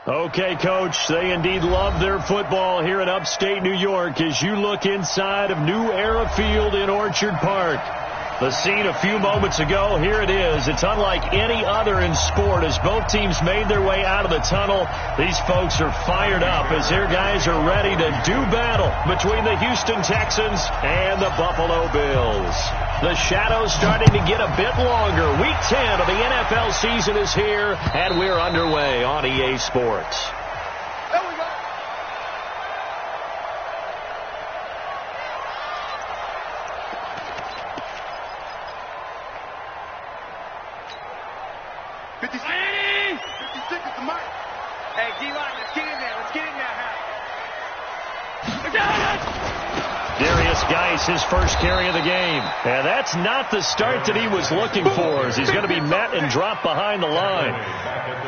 Okay, Coach, they indeed love their football here in upstate New York as you look inside of New Era Field in Orchard Park. The scene a few moments ago, here it is. It's unlike any other in sport as both teams made their way out of the tunnel. These folks are fired up as their guys are ready to do battle between the Houston Texans and the Buffalo Bills. The shadows starting to get a bit longer. Week 10 of the NFL season is here, and we're underway on EA Sports. There we go. Hey! 56 at the mark. Hey, D-line, let's get in there. Let's get in there, Darius Geis, his first carry of the game. And that's not the start that he was looking for, as he's going to be met and dropped behind the line.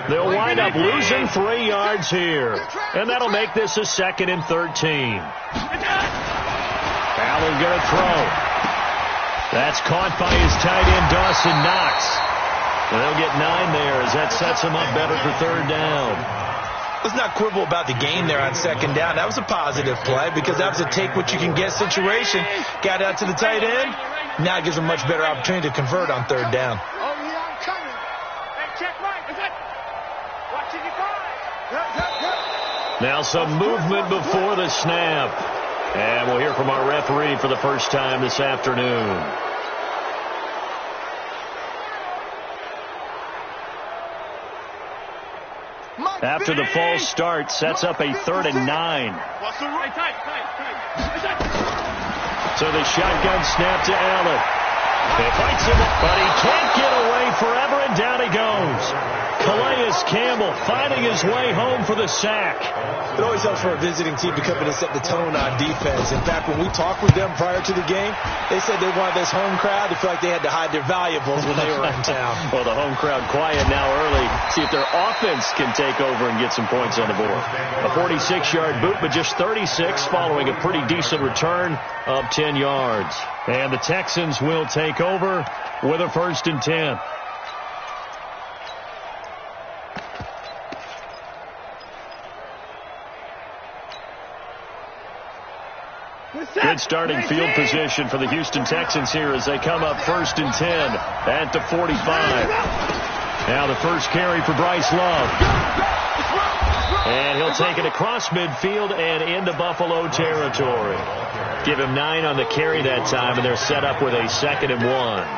They'll wind up losing 3 yards here. And that'll make this a 2nd and 13. Allen going to throw. That's caught by his tight end, Dawson Knox. And they'll get 9 there as that sets him up better for 3rd down. Let's not quibble about the gain there on 2nd down. That was a positive play because that was a take-what-you-can-get situation. Got out to the tight end. Now it gives them a much better opportunity to convert on 3rd down. Oh, yeah, I'm coming. Hey, check right. Watching your five. Now some movement before the snap. And we'll hear from our referee for the first time this afternoon. After the false start, sets up a 3rd and 9. So the shotgun snap to Allen. He fights him, but he can't get away forever, and down he goes. Calais Campbell finding his way home for the sack. It always helps for a visiting team to come in and set the tone on defense. In fact, when we talked with them prior to the game, they said they wanted this home crowd to feel like they had to hide their valuables when they were in town. Well, the home crowd quiet now early. See if their offense can take over and get some points on the board. A 46-yard boot, but just 36 following a pretty decent return of 10 yards. And the Texans will take over with a 1st and 10. Good starting field position for the Houston Texans here as they come up 1st and 10 at the 45. Now the first carry for Bryce Love. And he'll take it across midfield and into Buffalo territory. Give him 9 on the carry that time, and they're set up with a 2nd and 1.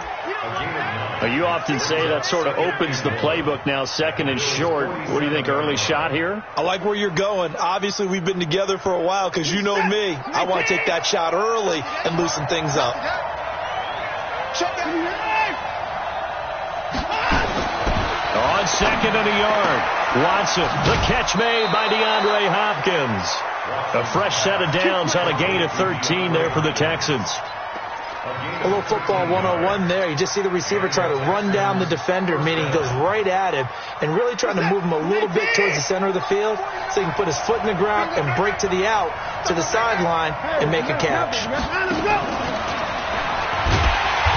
You often say that sort of opens the playbook now, 2nd and short. What do you think, early shot here? I like where you're going. Obviously, we've been together for a while because you know me. I want to take that shot early and loosen things up. On 2nd and a yard, Watson, the catch made by DeAndre Hopkins. A fresh set of downs on a gain of 13 there for the Texans. A little football 101 there. You just see the receiver try to run down the defender, meaning he goes right at him and really trying to move him a little bit towards the center of the field so he can put his foot in the ground and break to the out, to the sideline, and make a catch.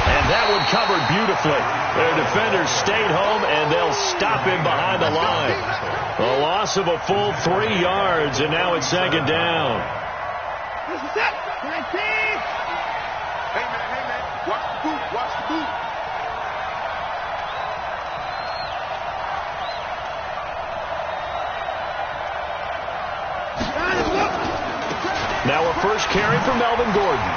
And that one covered beautifully. Their defenders stayed home, and they'll stop him behind the line. A loss of a full 3 yards, and now it's 2nd down. Hey, man, watch the boot, watch the boot. Now a first carry for Melvin Gordon.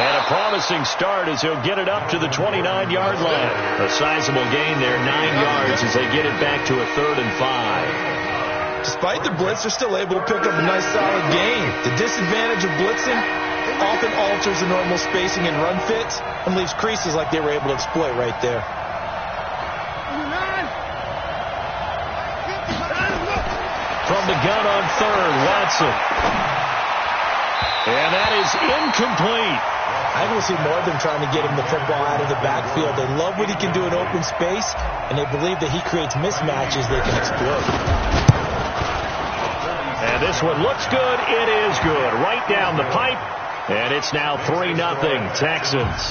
And a promising start as he'll get it up to the 29-yard line. A sizable gain there, 9 yards as they get it back to a 3rd and 5. Despite the blitz, they're still able to pick up a nice solid gain. The disadvantage of blitzing often alters the normal spacing and run fits and leaves creases like they were able to exploit right there. From the gun on 3rd, Watson. And that is incomplete. I think we'll see more of them trying to get him the football out of the backfield. They love what he can do in open space, and they believe that he creates mismatches they can exploit. And this one looks good. It is good. Right down the pipe. And it's now 3-0 Texans.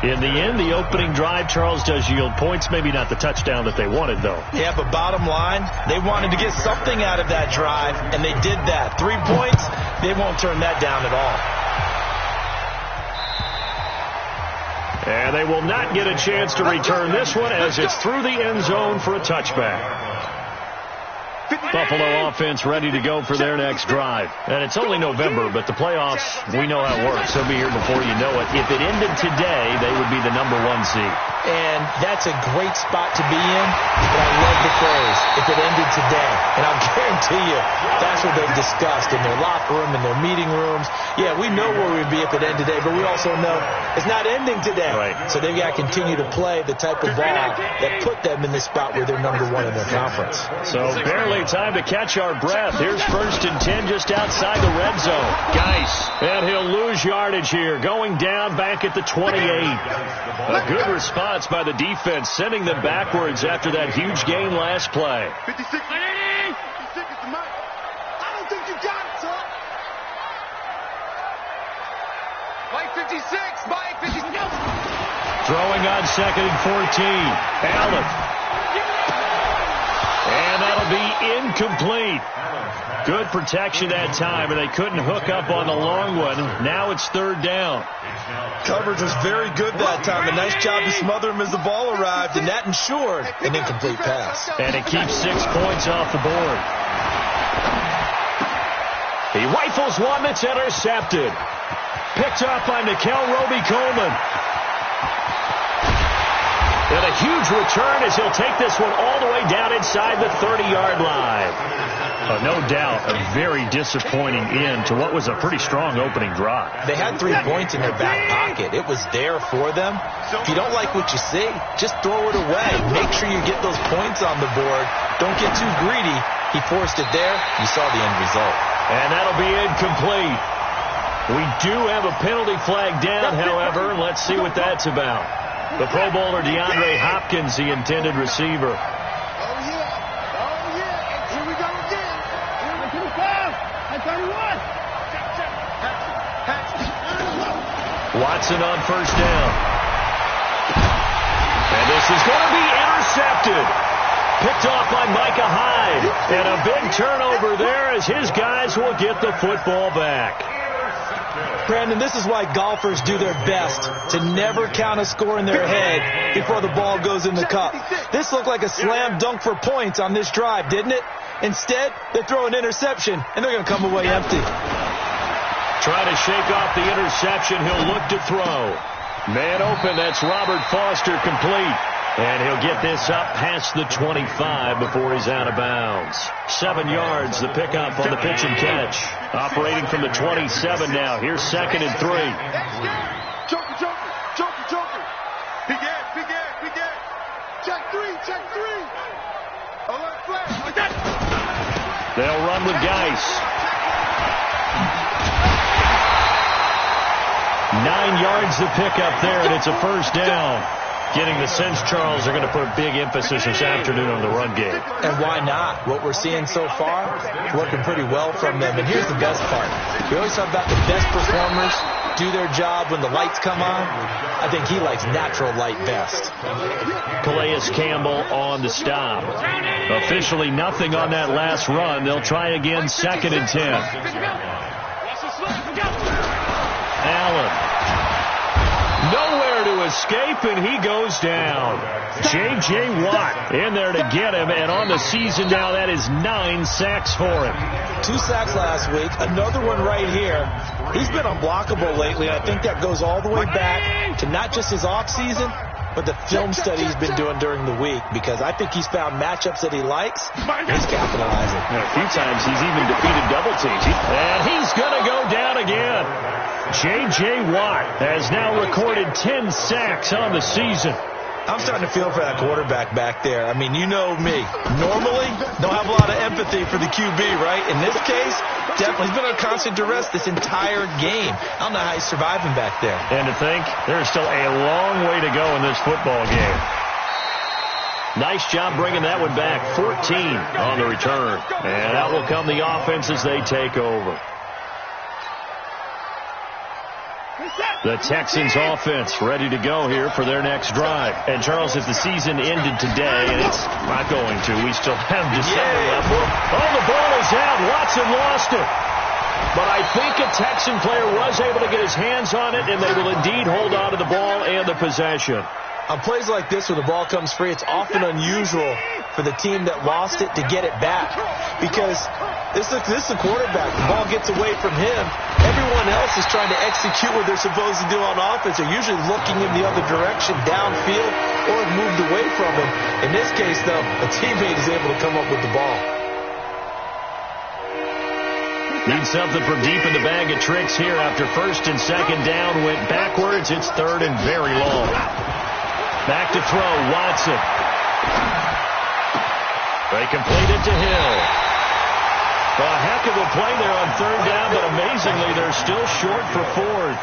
In the end, the opening drive, Charles, does yield points. Maybe not the touchdown that they wanted, though. Yeah, but bottom line, they wanted to get something out of that drive, and they did that. 3 points, they won't turn that down at all. And they will not get a chance to return this one as it's through the end zone for a touchback. Buffalo offense ready to go for their next drive. And it's only November, but the playoffs, we know how it works. They'll be here before you know it. If it ended today, they would be the number 1 seed. And that's a great spot to be in, but I love the phrase, if it ended today. And I'll guarantee you, that's what they've discussed in their locker room, in their meeting rooms. Yeah, we know where we'd be if it ended today, but we also know it's not ending today. Right. So they've got to continue to play the type of ball that put them in the spot where they're number 1 in their conference. So barely time to catch our breath. Here's 1st and 10 just outside the red zone. Geis, and he'll lose yardage here, going down back at the 28. A good response by the defense, sending them backwards after that huge gain last play. 56 is the mic. I don't think you got it, son. Mike 56, Mike 56. Throwing on 2nd and 14. Allen. And that'll be incomplete. Good protection that time, and they couldn't hook up on the long one. Now it's 3rd down. Coverage was very good that time. A nice job to smother him as the ball arrived, and that ensured an incomplete pass. And it keeps 6 points off the board. He rifles one that's intercepted. Picked up by Nickel Roby-Coleman. And a huge return as he'll take this one all the way down inside the 30-yard line. No doubt, a very disappointing end to what was a pretty strong opening drive. They had 3 points in their back pocket. It was there for them. If you don't like what you see, just throw it away. Make sure you get those points on the board. Don't get too greedy. He forced it there. You saw the end result. And that'll be incomplete. We do have a penalty flag down, however. Let's see what that's about. The Pro Bowler DeAndre Hopkins, the intended receiver. Watson on 1st down. And this is going to be intercepted. Picked off by Micah Hyde. And a big turnover there as his guys will get the football back. Brandon, this is why golfers do their best to never count a score in their head before the ball goes in the cup. This looked like a slam dunk for points on this drive, didn't it? Instead, they throw an interception, and they're going to come away empty. Trying to shake off the interception. He'll look to throw. Man open. That's Robert Foster complete. And he'll get this up past the 25 before he's out of bounds. 7 yards, the pickup on the pitch and catch. Operating from the 27 now. Here's 2nd and 3. Joker. Big end. Check 3. Alert flag. They'll run with Geis. 9 yards the pickup there, and it's a 1st down. Getting the sense, Charles, they're going to put a big emphasis this afternoon on the run game. And why not? What we're seeing so far, working pretty well from them. And here's the best part. We always talk about the best performers do their job when the lights come on. I think he likes natural light best. Calais Campbell on the stop. Officially nothing on that last run. They'll try again, 2nd and 10. Allen. Nowhere to escape, and he goes down. J.J. Watt in there to get him, and on the season now, that is 9 sacks for him. 2 sacks last week, another one right here. He's been unblockable lately. I think that goes all the way back to not just his offseason, but the film study he's been doing during the week, because I think he's found matchups that he likes. He's capitalizing. And a few times he's even defeated double teams. And he's going to go down again. J.J. Watt has now recorded 10 sacks on the season. I'm starting to feel for that quarterback back there. I mean, you know me. Normally, don't have a lot of empathy for the QB, right? In this case, definitely he's been under constant duress this entire game. I don't know how he's surviving back there. And to think, there's still a long way to go in this football game. Nice job bringing that one back. 14 on the return. And out will come the offense as they take over. The Texans offense ready to go here for their next drive. And, Charles, if the season ended today, and it's not going to, we still have December left. Oh, the ball is out. Watson lost it. But I think a Texan player was able to get his hands on it, and they will indeed hold on to the ball and the possession. On plays like this where the ball comes free, it's often unusual for the team that lost it to get it back. Because this is the quarterback. The ball gets away from him. Everyone else is trying to execute what they're supposed to do on offense. They're usually looking in the other direction, downfield, or have moved away from him. In this case, though, a teammate is able to come up with the ball. Need something from deep in the bag of tricks here after first and second down went backwards. It's third and very long. Back to throw, Watson. They complete it to Hill. A heck of a play there on third down, but amazingly, they're still short for fourth.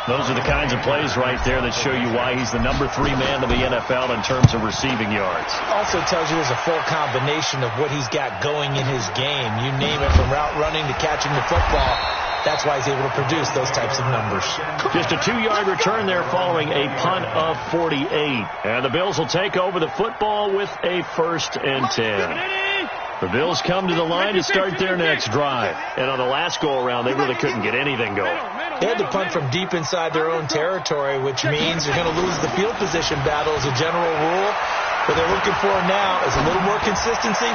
Those are the kinds of plays right there that show you why he's the number 3 man in the NFL in terms of receiving yards. Also tells you there's a full combination of what he's got going in his game. You name it, from route running to catching the football. That's why he's able to produce those types of numbers. Just a 2-yard return there following a punt of 48. And the Bills will take over the football with a 1st and 10. The Bills come to the line to start their next drive. And on the last go-around, they really couldn't get anything going. They had to punt from deep inside their own territory, which means you're going to lose the field position battle as a general rule. What they're looking for now is a little more consistency,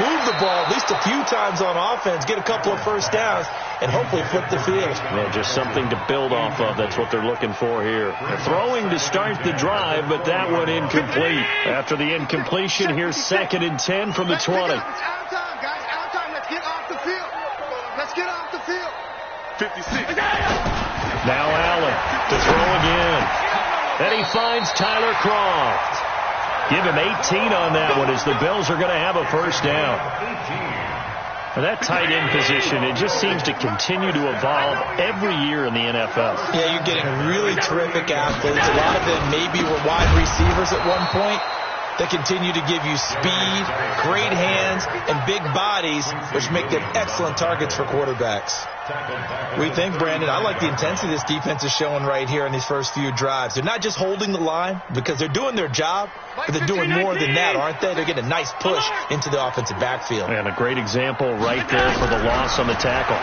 move the ball at least a few times on offense, get a couple of first downs, and hopefully flip the field. Yeah, just something to build off of. That's what they're looking for here. They're throwing to start the drive, but that one incomplete. After the incompletion, here's 2nd and 10 from the 20. It's out of time, guys. Out of time. Let's get off the field. Let's get off the field. 56. Now Allen to throw again. And he finds Tyler Croft. Give him 18 on that one as the Bills are going to have a first down. And that tight end position, it just seems to continue to evolve every year in the NFL. Yeah, you're getting really terrific athletes. A lot of them maybe were wide receivers at one point. They continue to give you speed, great hands, and big bodies, which make them excellent targets for quarterbacks. What do you think, Brandon? I like the intensity this defense is showing right here in these first few drives. They're not just holding the line because they're doing their job, but they're doing more than that, aren't they? They're getting a nice push into the offensive backfield. And a great example right there for the loss on the tackle.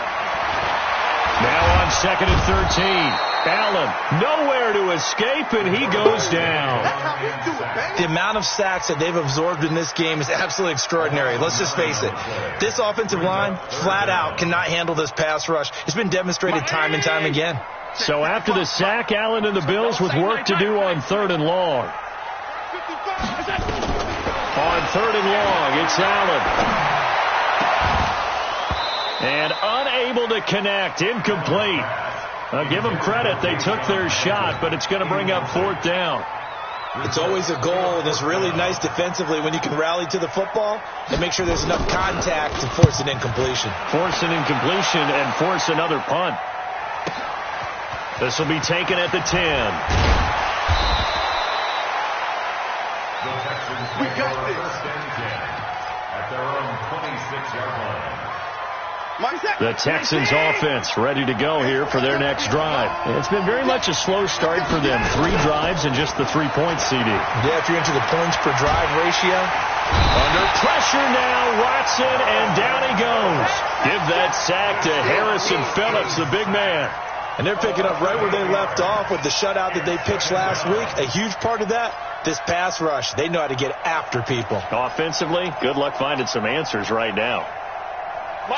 Now on 2nd and 13. Allen nowhere to escape, and he goes down. The amount of sacks that they've absorbed in this game is absolutely extraordinary. Let's just face it. This offensive line, flat out, cannot handle this pass rush. It's been demonstrated time and time again. So after the sack, Allen and the Bills with work to do on 3rd and long. On 3rd and long, it's Allen. And unable to connect, incomplete. I'll give them credit. They took their shot, but it's going to bring up 4th down. It's always a goal, and it's really nice defensively when you can rally to the football and make sure there's enough contact to force an incompletion. Force an incompletion and force another punt. This will be taken at the 10. We got this. At their own 26-yard line. The Texans offense ready to go here for their next drive. It's been very much a slow start for them. 3 drives and just the 3 points, CD. Yeah, if you're into the points per drive ratio. Under pressure now, Watson, and down he goes. Give that sack to Harrison Phillips, the big man. And they're picking up right where they left off with the shutout that they pitched last week. A huge part of that, this pass rush. They know how to get after people. Offensively, good luck finding some answers right now.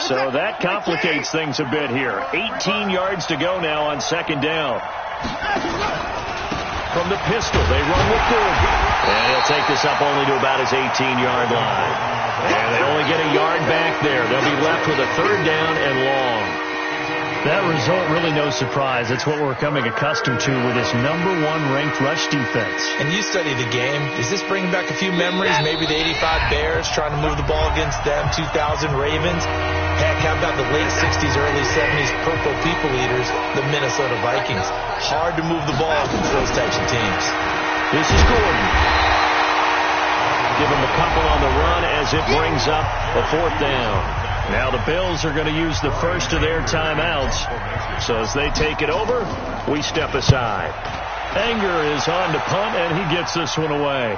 So that complicates things a bit here. 18 yards to go now on 2nd down. From the pistol, they run with Gordon. And he'll take this up only to about his 18-yard line. And they only get a yard back there. They'll be left with a 3rd down and long. That result, really no surprise. It's what we're becoming accustomed to with this #1 ranked rush defense. And you study the game. Is this bringing back a few memories? Maybe the 85 Bears trying to move the ball against them, 2000 Ravens. Heck, how about the late 60s, early 70s Purple People Eaters, the Minnesota Vikings? Hard to move the ball against those types of teams. This is Gordon. Give him a couple on the run as it brings up a 4th down. Now the Bills are going to use the first of their timeouts. So as they take it over, we step aside. Anger is on to punt, and he gets this one away.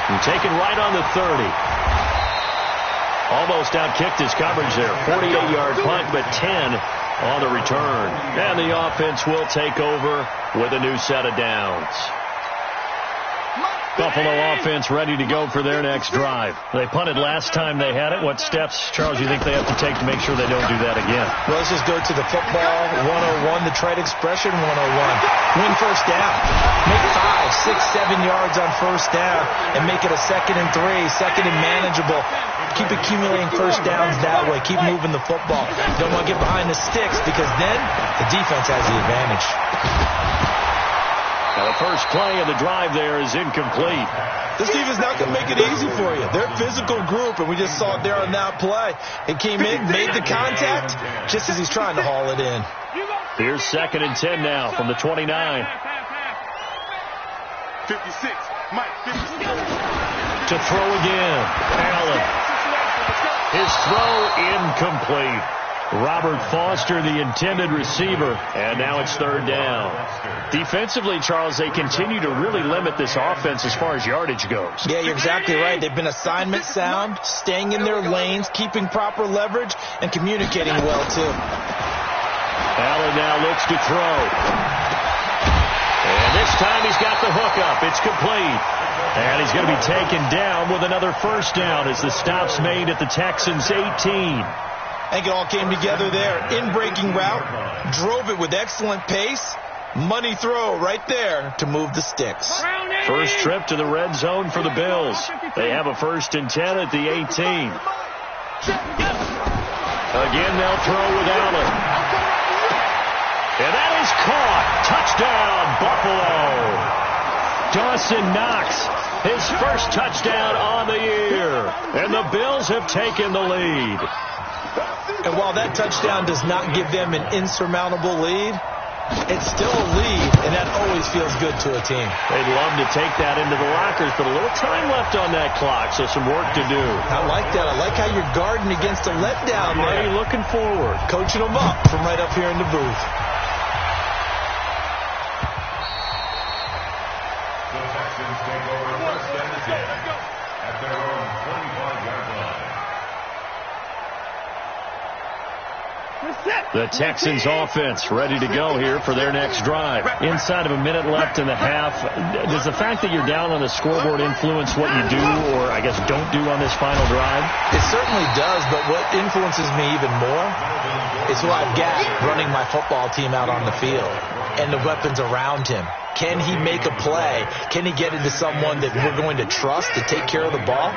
And taken right on the 30. Almost outkicked his coverage there. 48-yard punt, but 10 on the return. And the offense will take over with a new set of downs. Buffalo offense ready to go for their next drive. They punted last time they had it. What steps, Charles, you think they have to take to make sure they don't do that again? Well, let's just go to the football 101, the trade expression 101. Win first down. Make 5, 6, 7 yards on first down and make it a 2nd and 3, 2nd and manageable. Keep accumulating first downs that way. Keep moving the football. Don't want to get behind the sticks because then the defense has the advantage. Now the first play of the drive there is incomplete. This defense not going to make it easy for you. They're a physical group, and we just saw it there on that play. It came in, made the contact, just as he's trying to haul it in. Here's 2nd and 10 now from the 29. 56. Mike, 56. To throw again. Allen. His throw incomplete. Robert Foster, the intended receiver, and now it's 3rd down. Defensively, Charles, they continue to really limit this offense as far as yardage goes. Yeah, you're exactly right. They've been assignment sound, staying in their lanes, keeping proper leverage, and communicating well, too. Allen now looks to throw. And this time he's got the hook up. It's complete. And he's going to be taken down with another first down as the stop's made at the Texans' 18. I think it all came together there. In-breaking route, drove it with excellent pace. Money throw right there to move the sticks. First trip to the red zone for the Bills. They have a 1st and 10 at the 18. Again, they'll throw with Allen. And that is caught. Touchdown, Buffalo. Dawson Knox, his first touchdown on the year. And the Bills have taken the lead. And while that touchdown does not give them an insurmountable lead, it's still a lead, and that always feels good to a team. They'd love to take that into the lockers, but a little time left on that clock, so some work to do. I like that. I like how you're guarding against a letdown there. Hey, looking forward. Coaching them up from right up here in the booth. The Texans take over 1st and 10 at their own 25-yard line. The Texans offense ready to go here for their next drive. Inside of a minute left in the half. Does the fact that you're down on the scoreboard influence what you do or, I guess, don't do on this final drive? It certainly does, but what influences me even more is who I've got running my football team out on the field and the weapons around him. Can he make a play? Can he get into someone that we're going to trust to take care of the ball?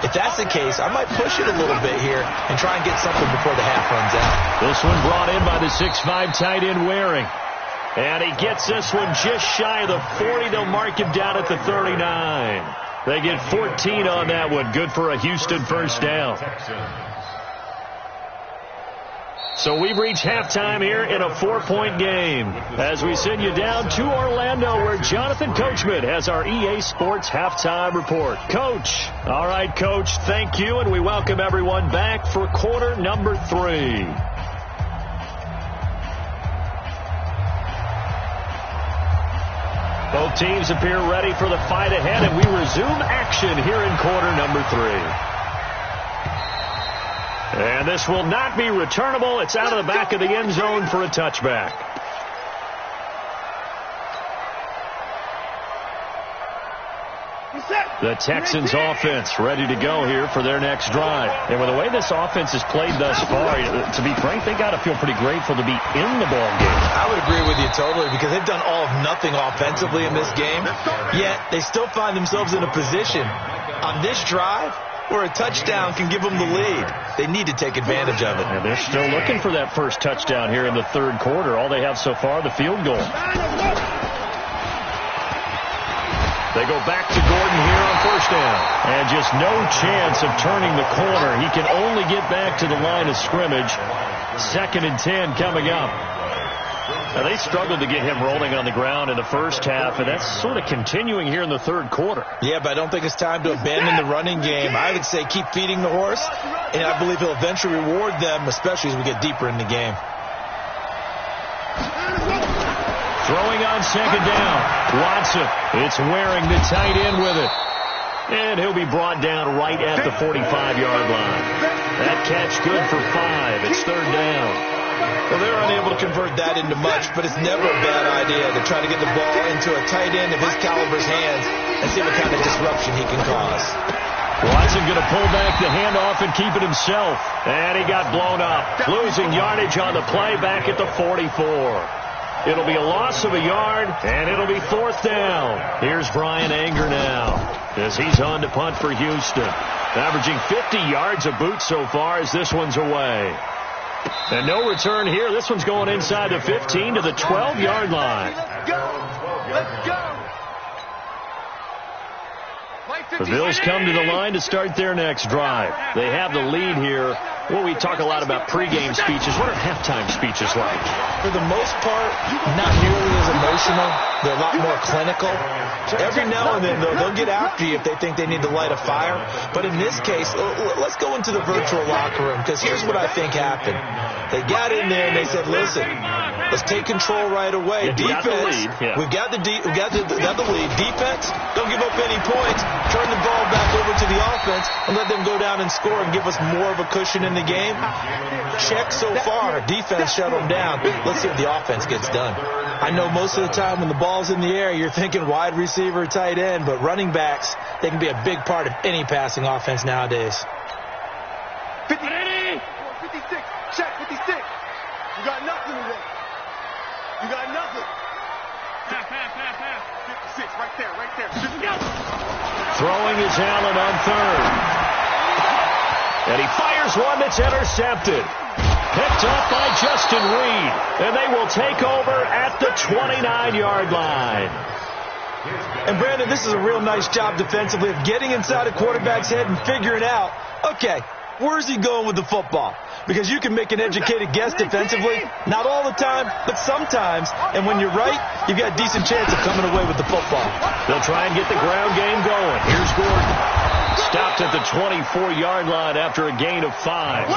If that's the case, I might push it a little bit here and try and get something before the half runs out. This one brought in by the 6'5" tight end Waring. And he gets this one just shy of the 40. They'll mark him down at the 39. They get 14 on that one. Good for a Houston first down. So we've reached halftime here in a 4-point game as we send you down to Orlando where Jonathan Coachman has our EA Sports halftime report. Coach. All right, Coach, thank you, and we welcome everyone back for quarter number 3. Both teams appear ready for the fight ahead, and we resume action here in quarter number 3. And this will not be returnable. It's out of the back of the end zone for a touchback. The Texans offense ready to go here for their next drive. And with the way this offense has played thus far, to be frank, they got to feel pretty grateful to be in the ball game. I would agree with you totally because they've done all of nothing offensively in this game, yet they still find themselves in a position on this drive where a touchdown can give them the lead. They need to take advantage of it. And they're still looking for that first touchdown here in the 3rd quarter. All they have so far, the field goal. They go back to Gordon here on first down. And just no chance of turning the corner. He can only get back to the line of scrimmage. 2nd and 10 coming up. Now, they struggled to get him rolling on the ground in the first half, and that's sort of continuing here in the third quarter. Yeah, but I don't think it's time to abandon the running game. I would say keep feeding the horse, and I believe he'll eventually reward them, especially as we get deeper in the game. Throwing on second down. Watson. It's wearing the tight end with it. And he'll be brought down right at the 45-yard line. That catch good for 5. It's third down. Well, they're unable to convert that into much, but it's never a bad idea to try to get the ball into a tight end of his caliber's hands and see what kind of disruption he can cause. Watson going to pull back the handoff and keep it himself. And he got blown up. Losing yardage on the play back at the 44. It'll be a loss of a yard, and it'll be fourth down. Here's Brian Anger now as he's on to punt for Houston. Averaging 50 yards a boot so far as this one's away. And no return here. This one's going inside the 15 to the 12-yard line. Let's go! Let's go! The Bills come to the line to start their next drive. They have the lead here. Well, we talk a lot about pregame speeches. What are halftime speeches like? For the most part, not nearly as emotional. They're a lot more clinical. Every now and then, though, they'll get after you if they think they need to light a fire. But in this case, let's go into the virtual locker room, because here's what I think happened. They got in there and they said, listen, let's take control right away. Defense, we've got the lead. Defense, don't give up any points. Turn the ball back over to the offense and let them go down and score and give us more of a cushion in the game. Check so far. Defense shut them down. Let's see if the offense gets done. I know most of the time when the ball's in the air, you're thinking wide receiver, tight end, but running backs, they can be a big part of any passing offense nowadays. 50, 56, check 56. You got nothing today. You got nothing. Pass. 56, right there. Just go. Throwing is Allen on third. And he fires one that's intercepted. Picked up by Justin Reed. And they will take over at the 29-yard line. And, Brandon, this is a real nice job defensively of getting inside a quarterback's head and figuring out, okay, where's he going with the football? Because you can make an educated guess defensively. Not all the time, but sometimes. And when you're right, you've got a decent chance of coming away with the football. They'll try and get the ground game going. Here's Gordon. Stopped at the 24-yard line after a gain of 5.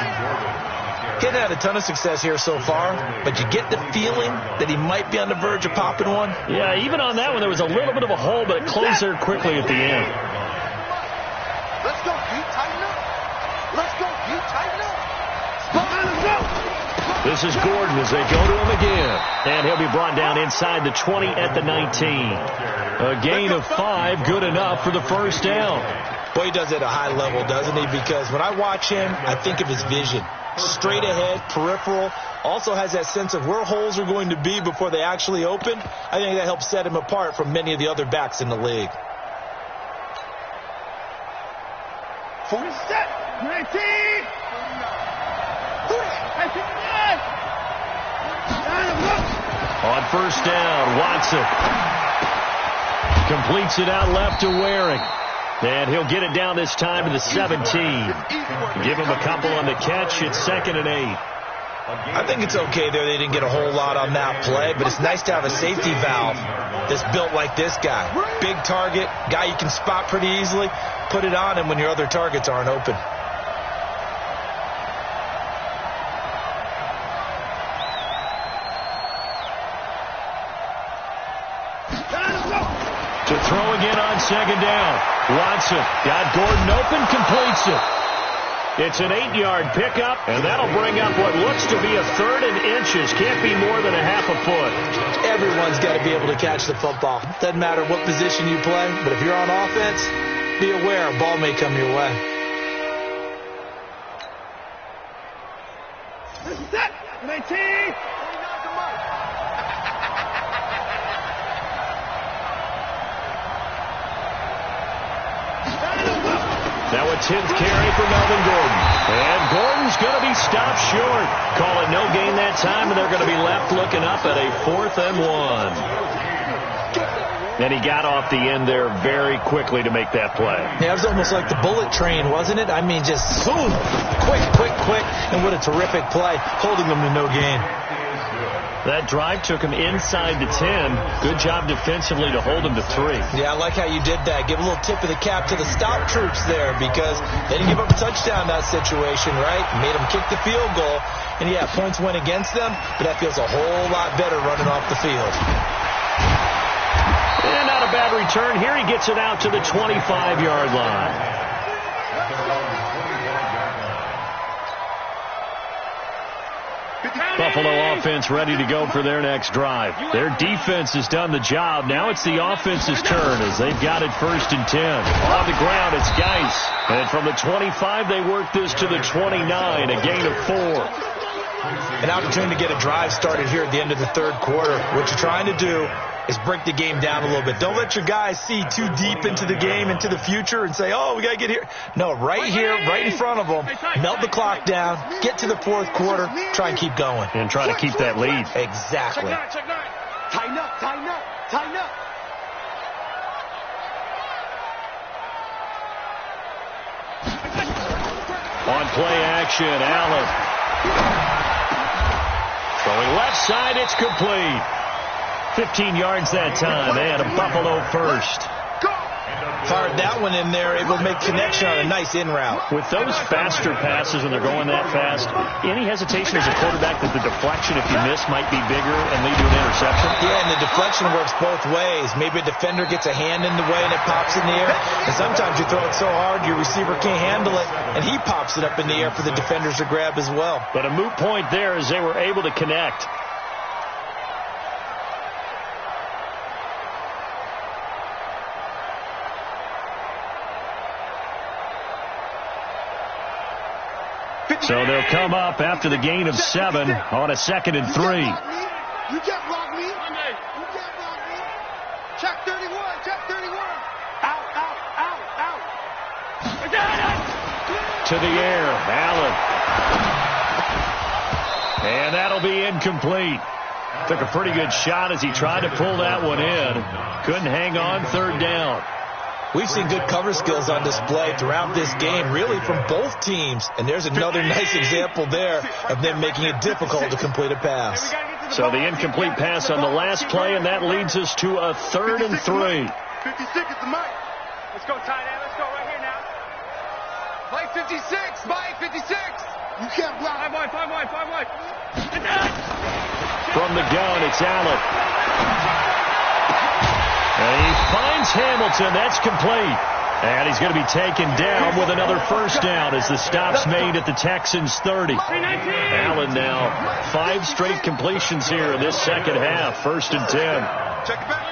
Hasn't had a ton of success here so far, but you get the feeling that he might be on the verge of popping one. Yeah, even on that one, there was a little bit of a hole, but it closed there quickly at the end. Let's go, deep, tighten up. Let's go, deep, tighten up. This is Gordon as they go to him again. And he'll be brought down inside the 20 at the 19. A gain of 5, good enough for the first down. Boy, he does it at a high level, doesn't he? Because when I watch him, I think of his vision. Straight ahead, peripheral, also has that sense of where holes are going to be before they actually open. I think that helps set him apart from many of the other backs in the league. 47, 19. On first down, Watson completes it out left to Waring. And he'll get it down this time to the 17. Give him a couple on the catch. It's 2nd and 8. I think it's okay there. They didn't get a whole lot on that play, but it's nice to have a safety valve that's built like this guy. Big target, guy you can spot pretty easily. Put it on him when your other targets aren't open. To throw again on second down. Watson got Gordon open, completes it. It's an 8-yard pickup, and that'll bring up what looks to be a 3rd and inches. Can't be more than a half a foot. Everyone's got to be able to catch the football. Doesn't matter what position you play, but if you're on offense, be aware a ball may come your way. This is it. 19. Now a 10th carry for Melvin Gordon. And Gordon's going to be stopped short. Call it no gain that time, and they're going to be left looking up at a 4th and 1. And he got off the end there very quickly to make that play. Yeah, it was almost like the bullet train, wasn't it? I mean, just quick. And what a terrific play, holding them to no gain. That drive took him inside the 10. Good job defensively to hold him to 3. Yeah, I like how you did that. Give a little tip of the cap to the stop troops there because they didn't give up a touchdown in that situation, right? Made them kick the field goal. And, yeah, points went against them, but that feels a whole lot better running off the field. And not a bad return. Here he gets it out to the 25-yard line. Buffalo offense ready to go for their next drive. Their defense has done the job. Now it's the offense's turn as they've got it 1st and 10. On the ground, it's Geis. And from the 25, they work this to the 29, a gain of 4. An opportunity to get a drive started here at the end of the 3rd quarter. What you're trying to do is break the game down a little bit. Don't let your guys see too deep into the game, into the future, and say, oh, we got to get here. No, right here, right in front of them, melt the clock down, get to the 4th quarter, try and keep going. And try to keep that lead. Exactly. Check nine. Tighten up, tighten up, tighten up. On play action, Allen. Throwing left side, it's complete. 15 yards that time, and a Buffalo first. Fired that one in there, able to make connection on a nice in route. With those faster passes when they're going that fast, any hesitation as a quarterback that the deflection, if you miss, might be bigger and lead to an interception? Yeah, and the deflection works both ways. Maybe a defender gets a hand in the way and it pops in the air. And sometimes you throw it so hard your receiver can't handle it, and he pops it up in the air for the defenders to grab as well. But a moot point there as they were able to connect. So they'll come up after the gain of 7 on a 2nd and 3. You can't block me. You can't block me. Check 31. Check 31. Out, out, out, out. To the air, Allen. And that'll be incomplete. Took a pretty good shot as he tried to pull that one in. Couldn't hang on 3rd down. We've seen good cover skills on display throughout this game, really from both teams. And there's another nice example there of them making it difficult to complete a pass. So the incomplete pass on the last play, and that leads us to a 3rd and 3. 56 is the mic. Let's go, tight end. Let's go right here now. Mike 56. Mike 56. You can't block. 5 wide. From the gun, it's Allen. And he finds Hamilton. That's complete. And he's going to be taken down with another 1st down as the stop's made at the Texans' 30. Allen now 5 straight completions here in this 2nd half. 1st and 10. Check it back.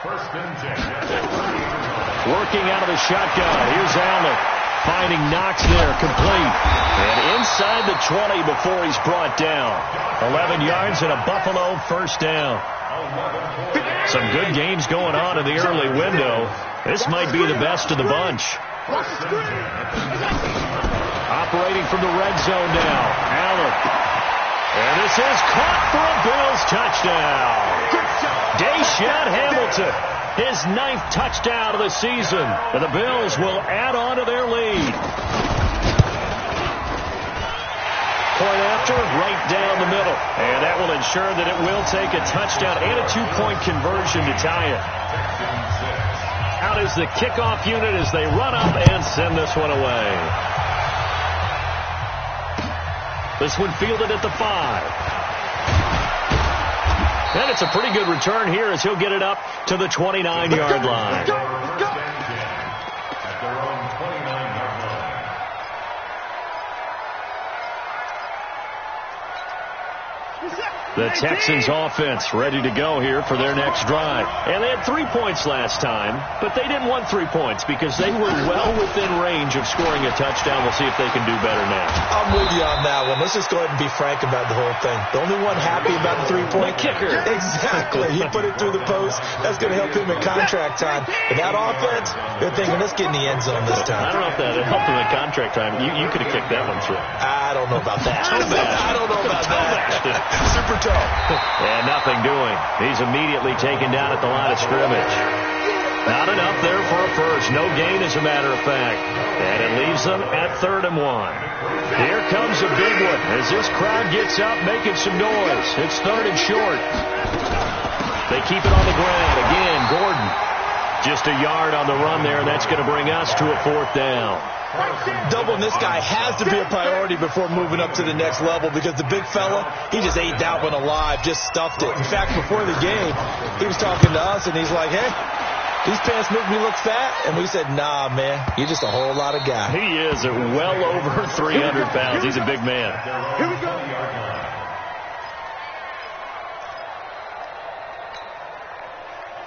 1st and 10. Working out of the shotgun. Here's Allen. Finding Knox there, complete. And inside the 20 before he's brought down. 11 yards and a Buffalo 1st down. Some good games going on in the early window. This might be the best of the bunch. Operating from the red zone now. Allen. And this is caught for a Bills touchdown. Deshaun Hamilton. His 9th touchdown of the season. And the Bills will add on to their lead. Point after, right down the middle. And that will ensure that it will take a touchdown and a 2-point conversion to tie it. Out is the kickoff unit as they run up and send this one away. This one fielded at the 5. And it's a pretty good return here as he'll get it up to the 29-yard line. At their own 29-yard line. The Texans offense ready to go here for their next drive. And they had 3 points last time, but they didn't want 3 points because they were well within range of scoring a touchdown. We'll see if they can do better now. I'm with you on that one. Let's just go ahead and be frank about the whole thing. The only one happy about the 3-point kicker. Exactly. He put it through the post. That's going to help him in contract time. But that offense, they're thinking, let's get in the end zone this time. I don't know if that helped him in contract time. You could have kicked that one through. I don't know about that. I don't know about that. Super tough. And nothing doing. He's immediately taken down at the line of scrimmage. Not enough there for a first. No gain, as a matter of fact. And it leaves them at 3rd and 1. Here comes here's a big one as this crowd gets up making some noise. It's 3rd and short. They keep it on the ground. Again, Gordon. Just a yard on the run there, and that's going to bring us to a 4th down. Doubling this guy has to be a priority before moving up to the next level because the big fella, he just ate that one alive, just stuffed it. In fact, before the game, he was talking to us, and he's like, hey, these pants make me look fat. And we said, nah, man, you're just a whole lot of guy. He is at well over 300 pounds. He's a big man. Here we go.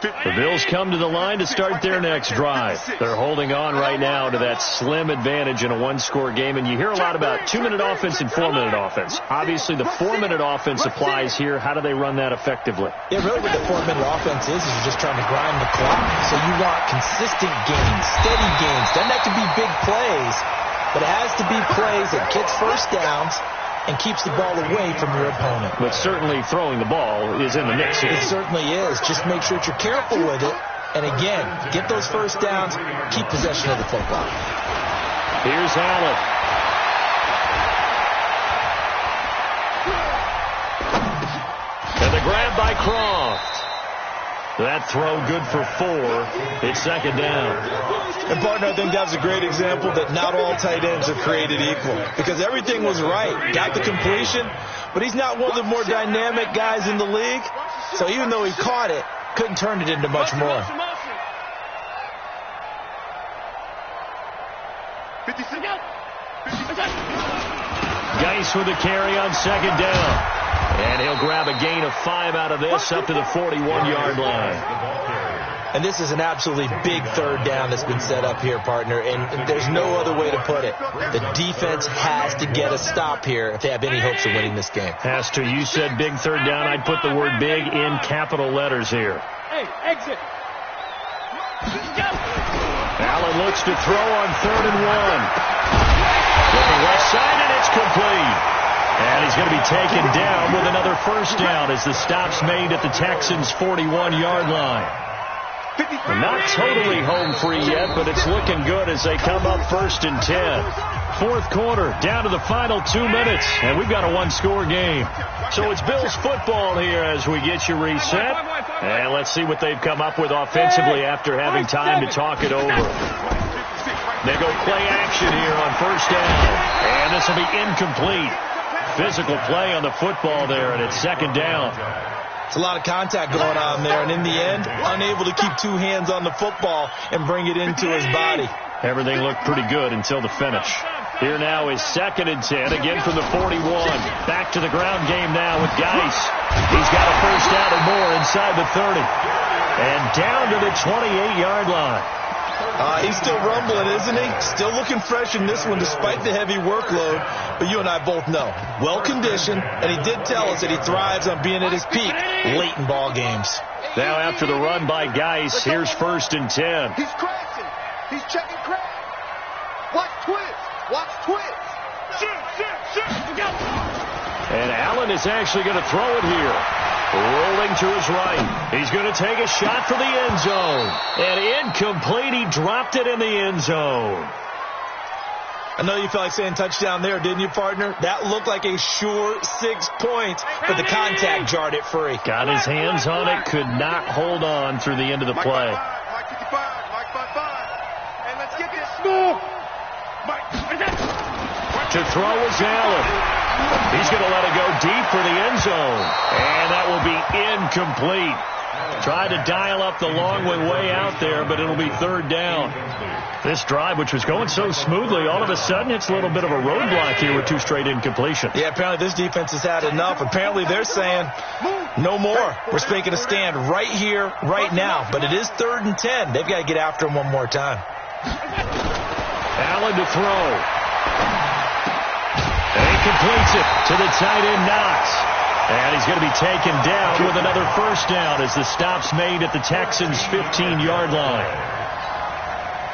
The Bills come to the line to start their next drive. They're holding on right now to that slim advantage in a one-score game. And you hear a lot about 2-minute offense and 4-minute offense. Obviously, the 4-minute offense applies here. How do they run that effectively? Yeah, really what the 4-minute offense is you're just trying to grind the clock. So you want consistent gains, steady gains. Doesn't have to be big plays, but it has to be plays that gets first downs and keeps the ball away from your opponent. But certainly throwing the ball is in the mix here. It certainly is. Just make sure that you're careful with it. And again, get those first downs, keep possession of the football. Here's Allen. And the grab by Croft. That throw good for 4. It's 2nd down. And, partner, I think that was a great example that not all tight ends are created equal because everything was right. Got the completion, but he's not one of the more dynamic guys in the league. So even though he caught it, couldn't turn it into much more. Geis with the carry on 2nd down. And he'll grab a gain of 5 out of this up to the 41-yard line. And this is an absolutely big 3rd down that's been set up here, partner, and there's no other way to put it. The defense has to get a stop here if they have any hopes of winning this game. Has to. You said big 3rd down. I'd put the word big in capital letters here. Hey, exit. Allen looks to throw on 3rd and 1. Looking left side, and it's complete. And he's going to be taken down with another first down as the stop's made at the Texans' 41-yard line. Not totally home free yet, but it's looking good as they come up 1st and 10. 4th quarter, down to the final 2 minutes, and we've got a one-score game. So it's Bills football here as we get you reset. And let's see what they've come up with offensively after having time to talk it over. They go play action here on 1st down, and this will be incomplete. Physical play on the football there, and it's 2nd down. It's a lot of contact going on there, and in the end, unable to keep 2 hands on the football and bring it into his body. Everything looked pretty good until the finish. Here now is 2nd and 10, again from the 41. Back to the ground game now with Geis. He's got a first down or more inside the 30. And down to the 28-yard line. He's still rumbling, isn't he? Still looking fresh in this one despite the heavy workload. But you and I both know, well-conditioned, and he did tell us that he thrives on being at his peak late in ball games. Now after the run by Geis, here's 1st and 10. He's crashing. He's checking crash. Watch twist. Watch twist. And Allen is actually going to throw it here. Rolling to his right. He's going to take a shot for the end zone. And incomplete. He dropped it in the end zone. I know you felt like saying touchdown there, didn't you, partner? That looked like a sure 6 points, but the contact jarred it free. Got his hands on it, could not hold on through the end of the play. Mike 55, Mike 55. And let's get this smooth. To throw is Allen. He's going to let it go deep for the end zone. And that will be incomplete. Tried to dial up the long way out there, but it'll be 3rd down. This drive, which was going so smoothly, all of a sudden it's a little bit of a roadblock here with 2 straight incompletions. Yeah, apparently this defense has had enough. Apparently they're saying no more. We're making a stand right here, right now. But it is 3rd and 10. They've got to get after him one more time. Allen to throw. And he completes it to the tight end, Knox. And he's going to be taken down with another first down as the stop's made at the Texans' 15-yard line.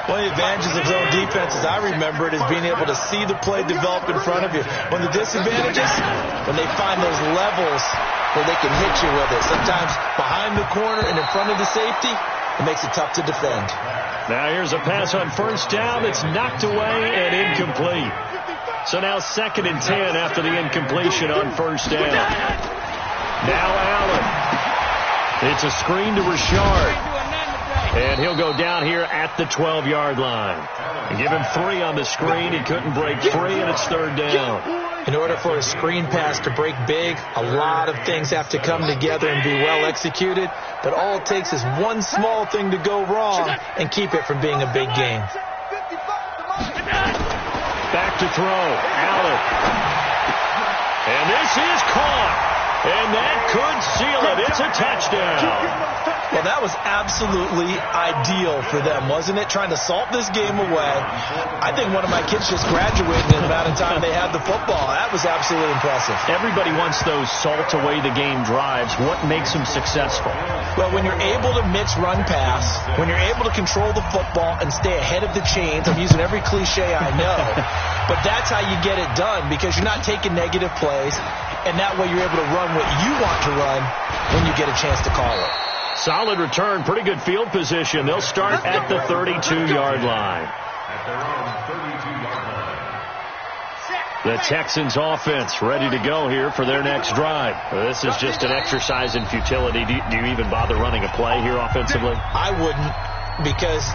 One of the advantages of zone defense, as I remember it, is being able to see the play develop in front of you. One of the disadvantages, when they find those levels where they can hit you with it. Sometimes behind the corner and in front of the safety, it makes it tough to defend. Now here's a pass on first down. It's knocked away and incomplete. So now 2nd and 10 after the incompletion on first down. Now Allen. It's a screen to Richard. And he'll go down here at the 12-yard line. And give him 3 on the screen. He couldn't break free, and it's 3rd down. In order for a screen pass to break big, a lot of things have to come together and be well executed. But all it takes is one small thing to go wrong and keep it from being a big game. Back to throw. Allen. And this is caught. And that could seal it. It's a touchdown. Well, that was absolutely ideal for them, wasn't it? Trying to salt this game away. I think one of my kids just graduated in the amount of time they had the football. That was absolutely impressive. Everybody wants those salt away the game drives. What makes them successful? Well, when you're able to mix run pass, when you're able to control the football and stay ahead of the chains, I'm using every cliche I know, but that's how you get it done because you're not taking negative plays, and that way you're able to run what you want to run when you get a chance to call it. Solid return, pretty good field position. They'll start at the 32-yard line. The Texans offense ready to go here for their next drive. This is just an exercise in futility. Do you even bother running a play here offensively? I wouldn't, because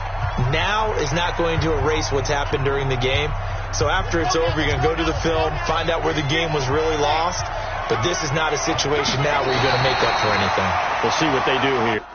now is not going to erase what's happened during the game. So after it's over, you're going to go to the film, find out where the game was really lost. But this is not a situation now where you're going to make up for anything. We'll see what they do here.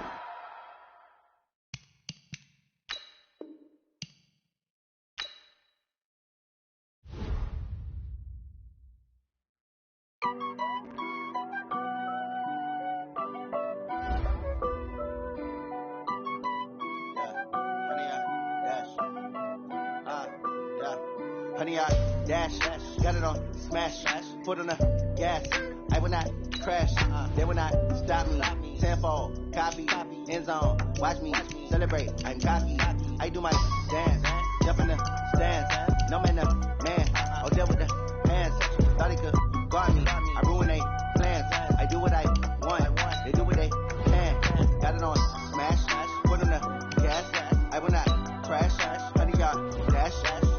Honey, I dash, got it on smash, foot on the gas. I will not crash, they will not stop me. Tenfold, copy, end zone, watch me celebrate. I'm cocky, I do my dance, jump in the stands. No man, man, I'll deal with the hands. Thought he could guard me, I ruin they plans. I do what I want, they do what they can. Got it on smash, foot on the gas. I will not crash, honey, y'all dash,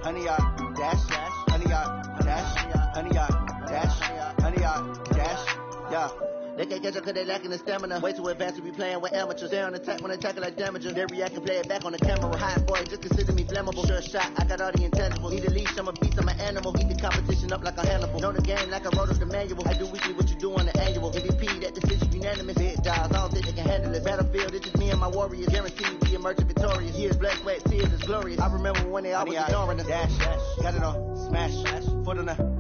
honey, y'all dash, honey, y'all dash, honey, y'all dash, honey, y'all dash, yeah. They can't catch up cause they lacking the stamina. Way too advanced to be playing with amateurs. They on attack when they tackle like damagers. They react and play it back on the camera. Hot boy, just consider me flammable. Sure shot, I got all the intangibles. Need a leash, I'm a beast, I'm an animal. Eat the competition up like a Hannibal. Know the game like I wrote up the manual. I do weekly what you do on the annual. MVP, that decision unanimous. Big dials, I don't think they can handle it. Battlefield, it's just me and my warriors. Guaranteed we emerge victorious. Years, blood, sweat, tears, it's glorious. I remember when they always ignoring us. Dash, got it on smash, foot on the